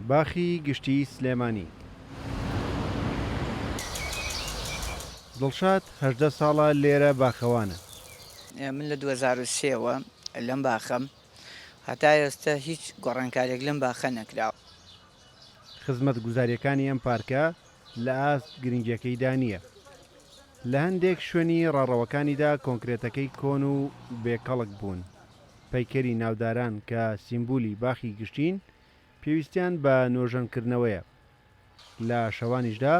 باخی گشتی سلێمانی. دڵشاد 18 ساڵە لێرە باخەوانە. من لە 2023ەوە لەم باخەم هەتا ئێستا هیچ گۆڕانکارێک لەم باخە نەکراوە. خزمەت گوزاریەکانی ئەم پارکە لە ئاست گرنگیەکەیدا نییە. لە هەندێک شوێنی ڕاڕەوەکانیدا کۆنکرێتەکەی کۆن و بێکەڵک بوون. پەیکەری ناوداران کە سیمبولی باخی گشتین پێویستیان بە نۆژەنکردنەوەیە. لە شەوانیشدا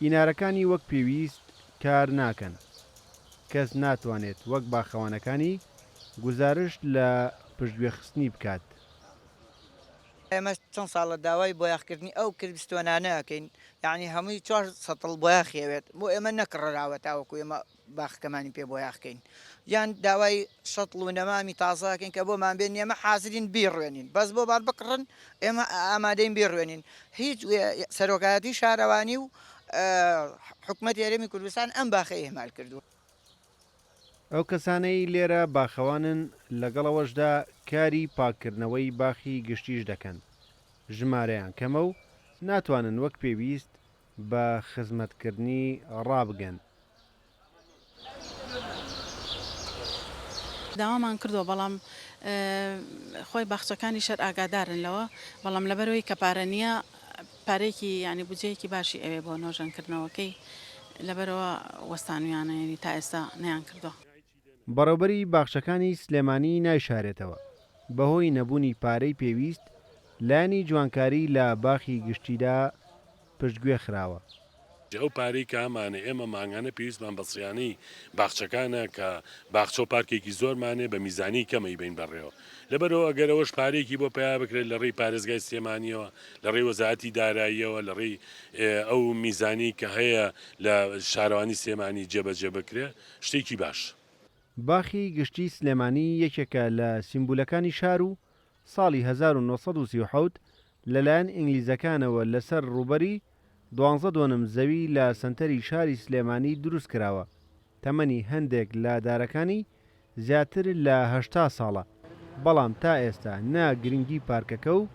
ئینارەکانی وەک پێویست کار ناکەن. کەس ناتوانێت وەک باخەوانەکانی گزارش لە پشتگوێخستنی بکات. ئێمە چەند ساڵە داوای بۆیاخکردنی ئەو کردستوانانەکەین، یعنی هەمووی 4 سەتڵ بۆیاخێوێت بۆ ئێمە نەکڕراوە تاوەکو ئێمە باخەکەمانی پێ بۆیاخکەین، یان داوای شەتڵ و نەمامی تازاکەین کە بۆمان بێن ئێمە حازرین بیڕوێنین، بەس بۆ بار بکڕن ئێمە ئامادەین بیڕوێنین. هیچ سەرۆکایەتی شارەوانی و حکومەت هێرێمی کوردستان ئەم باخەی هێمال کردووە. ئەو کەسانەی لێرە باخەوانن لەگەڵەوەشدا کاری پاکردنەوەی باخی گشتیش دەکەن. ژمارەیان کەمە و ناتوانن وەک پێویست بە خزمەتکردنی ڕابگەن. داوامان کردو بەڵام خۆی باخچەکانی شەر ئاگادارن لەوە، بەڵام لەبەرەوەی کە پارە نییە پارێکی ینی بجەیەکی باشی ئەوێ بۆ نۆژەنکردنەوەکەی لەبەرەوە وەستانویانەیەنی تا ئێستا نەیان کردووە. بەڕێوەبەری باخچەکانی سلێمانی نایشارێتەوە بەهۆی نەبوونی پارەی پێویست. لایەنی جوانکاری لە باخی گشتیدا پشتگوێ خراوە. ئەو پارەی کە ئەمانە ئێمە ماگانە پێویستمان بەسییانەی باخچەکانە کە باخچە و پارکێکی زۆرمانێ بە میزانی کەمەی بین بەڕێەوە. لەبەرەوە ئەگەرەوەش پارێکی بۆ پیا بکرێت لە ڕێی پارێزگای سلێمانیەوە، لە ڕێی وەزارەتی داراییەوە، لە ڕێی ئەو میزانی کە هەیە لە شارەوانی سلێمانی جێبەجێ بکرێ شتێکی باش. باخی گشتی سلێمانی یەکێکە لە سیمبولەکانی شار و ساڵی 1930 لەلایەن ئینگلیزەکانەوە لەسەر ڕوبەری 12 زەوی لە سنتەری شاری سلێمانی دروست کراوە. تەمەنی هەندێک لە دارەکانی زیاتر لە 80 ساڵە، بەڵام تا ئێستا نا گرنگی پارکەکە و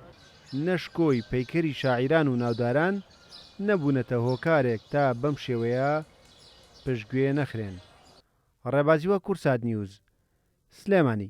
نەشکۆی پەیکەری شاعیران و ناوداران نەبوونەتە هۆکارێک تا بەم شێوەیە پشتگوێ نەخرێن. ڕێبازیوە کورسات نیوز، سلێمانی.